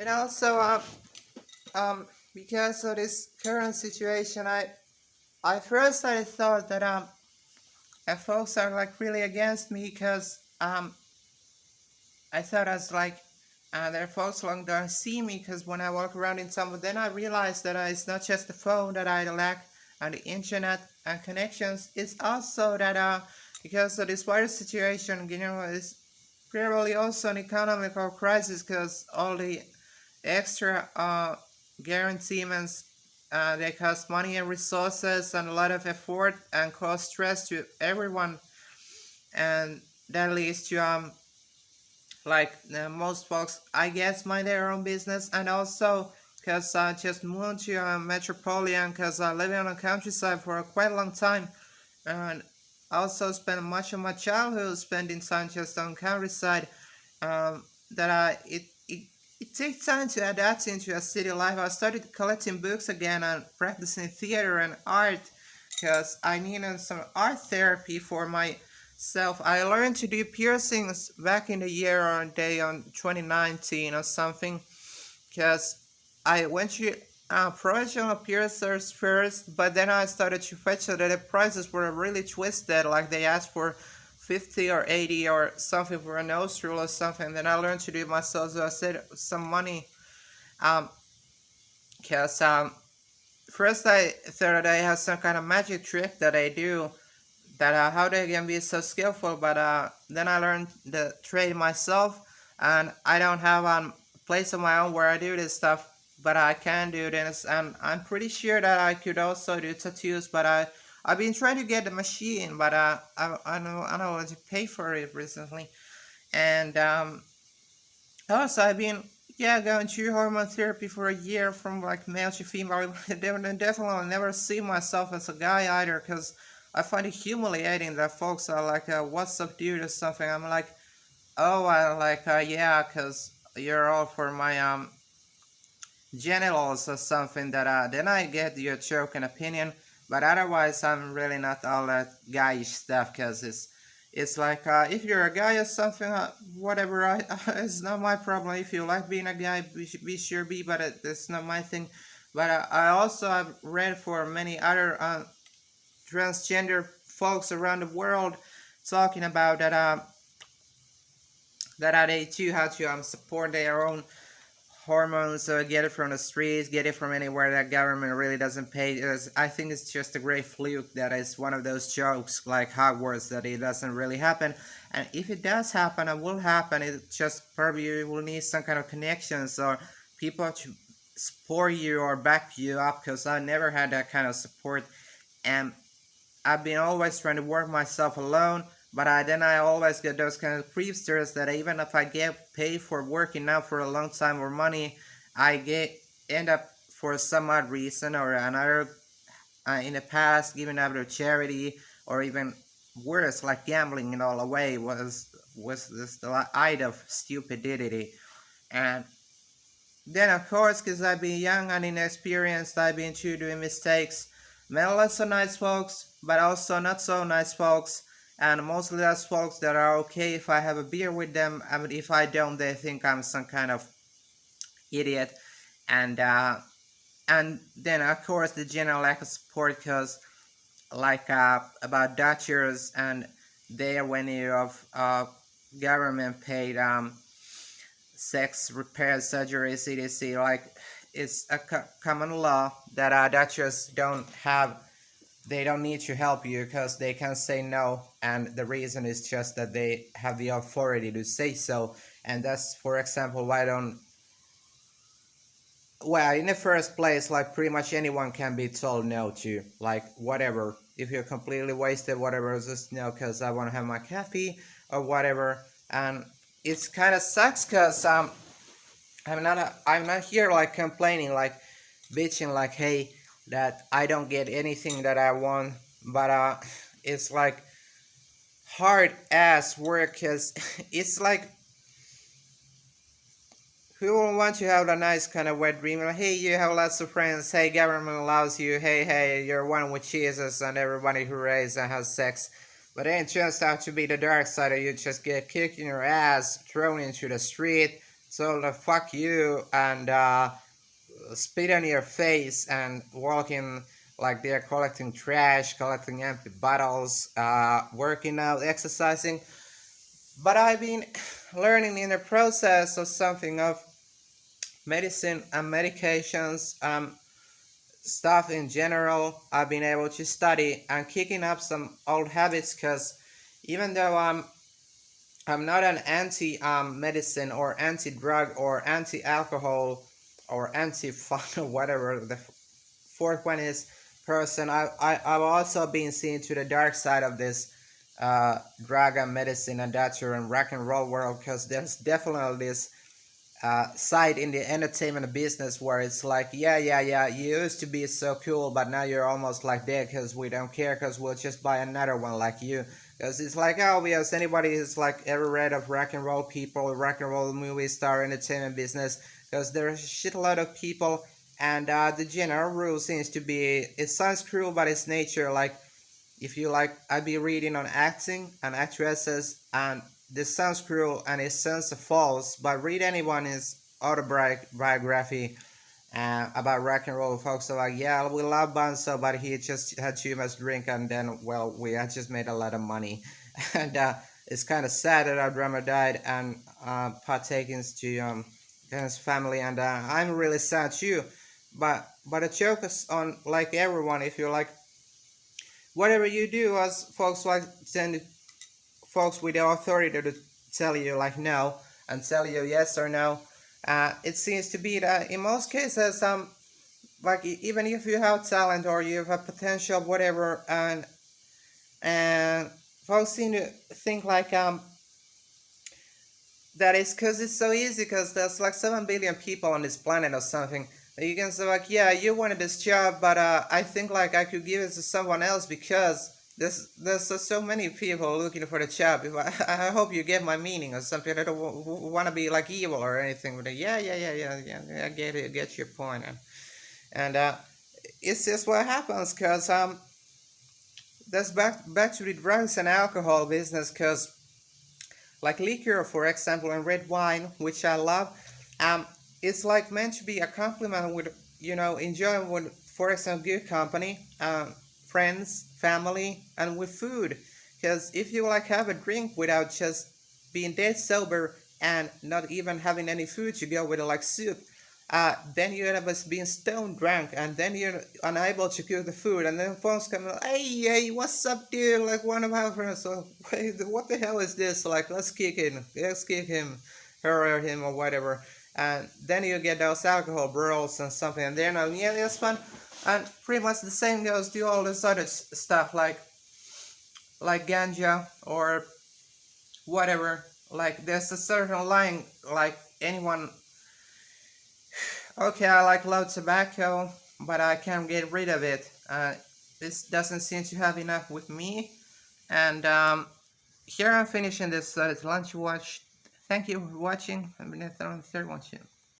And also, um, because of this current situation, I thought that folks are like really against me because I thought I was like their folks long don't see me because when I walk around in some, but then I realized that it's not just the phone that I lack and the internet and connections. It's also that because of this virus situation, it's probably also an economical crisis because all the extra guaranteements they cost money and resources and a lot of effort and cause stress to everyone, and that leads to like most folks I guess mind their own business. And also because I just moved to metropolitan because I live on the countryside for a quite long time, and I also spent much of my childhood spending time just on countryside. That I it takes time to adapt into a city life. I started collecting books again and practicing theater and art because I needed some art therapy for myself. I learned to do piercings back in the year or day on 2019 or something because I went to professional piercers first, but then I started to fetch that the prices were really twisted. Like they asked for 50 or 80 or something for a nostril or something. Then I learned to do it myself, so I saved some money. Um, because first I thought that I have some kind of magic trick that I do that how they can be so skillful, but then I learned the trade myself, and I don't have a place of my own where I do this stuff, but I can do this, and I'm pretty sure that I could also do tattoos, but I've been trying to get the machine, but I don't want to pay for it recently, and also I've been going through hormone therapy for a year from like male to female. Definitely never see myself as a guy either because I find it humiliating that folks are like, "What's up, dude?" or something. I'm like, "Oh, I like, yeah, because you're all for my genitals or something." That then I get your joke and opinion, but otherwise I'm really not all that guyish stuff because it's like if you're a guy or something, whatever. It's not my problem. If you like being a guy, be sure be, but it's not my thing. But I also have read for many other transgender folks around the world talking about that they too have to support their own hormones, get it from the streets, get it from anywhere that government really doesn't pay. I think it's just a great fluke that is one of those jokes like Hogwarts that it doesn't really happen. And if it does happen, it will happen. It just probably you will need some kind of connections or people to support you or back you up because I never had that kind of support. And I've been always trying to work myself alone, but I always get those kind of creepsters that even if I get paid for working out for a long time or money, I get end up for some odd reason or another in the past giving out to charity or even worse like gambling it all away was this the height of stupidity. And then of course because I've been young and inexperienced, I've been too doing mistakes, met lots of nice folks but also not so nice folks, and mostly those folks that are okay if I have a beer with them. I mean, if I don't, they think I'm some kind of idiot. And uh and then of course the general lack of support because like about doctors and their when you of government paid sex repair surgery CDC, like it's a common law that doctors they don't need to help you because they can say no, and the reason is just that they have the authority to say so. And that's for example why don't well, in the first place, like pretty much anyone can be told no to, like whatever. If you're completely wasted, whatever, just no, because I want to have my coffee or whatever. And it's kind of sucks because I'm not here like complaining, like bitching, like hey, that I don't get anything that I want, but it's like hard ass work because it's like who will want to have a nice kind of wet dream? Like, hey, you have lots of friends. Hey, government allows you. Hey, you're one with Jesus, and everybody who raised and has sex. But then it turns out to be the dark side, of you just get kicked in your ass, thrown into the street, told fuck you and spit on your face and walking like they're collecting trash, collecting empty bottles, working out, exercising. But I've been learning in the process of something of medicine and medications, stuff in general. I've been able to study and kicking up some old habits because even though I'm not an anti medicine or anti drug or anti alcohol or anti fun or whatever the fourth one is person. I've also been seen to the dark side of this drug and medicine and doctor and rock and roll world because there's definitely this side in the entertainment business where it's like, yeah, you used to be so cool, but now you're almost like dead because we don't care because we'll just buy another one like you. Because it's like, oh, yes, anybody who's like ever read of rock and roll people, rock and roll movie star entertainment business, because there's a shitload of people, and the general rule seems to be, it sounds cruel, but it's nature. Like, if you like, I'd be reading on acting and actresses, and this sounds cruel and it sounds false, but read anyone's autobiography about rock and roll. Folks are like, yeah, we love Bonzo, but he just had too much drink, and then, well, we had just made a lot of money. And it's kind of sad that our drummer died and partakings to his family, and I'm really sad too. But the joke is on like everyone. If you're like, whatever you do, as folks like send folks with the authority to tell you like no and tell you yes or no, it seems to be that in most cases, like even if you have talent or you have potential, whatever, and folks seem to think like that is because it's so easy because there's like 7 billion people on this planet or something. You can say like, yeah, you wanted this job, but I think like I could give it to someone else because there's so many people looking for the job. If I hope you get my meaning or something. I don't want to be like evil or anything, but yeah, I get it, get your point. And it's just what happens because that's back to the drugs and alcohol business because like liquor, for example, and red wine, which I love, um, it's like meant to be a compliment with, enjoying with, for example, good company, friends, family, and with food. Because if you like have a drink without just being dead sober and not even having any food, you go with like soup. Then you end up as being stone drunk, and then you're unable to cook the food, and then phones come, hey, what's up, dude? Like one of our friends, so wait, what the hell is this? Like, let's kick him, her or him or whatever, and then you get those alcohol brawls and something, and they're not, yeah, that's fun, and pretty much the same goes to all this other stuff like ganja or whatever. Like, there's a certain line, like anyone. Okay, I like loud tobacco, but I can't get rid of it. This doesn't seem to have enough with me. And here I'm finishing this lunch watch. Thank you for watching. I've been on the third one.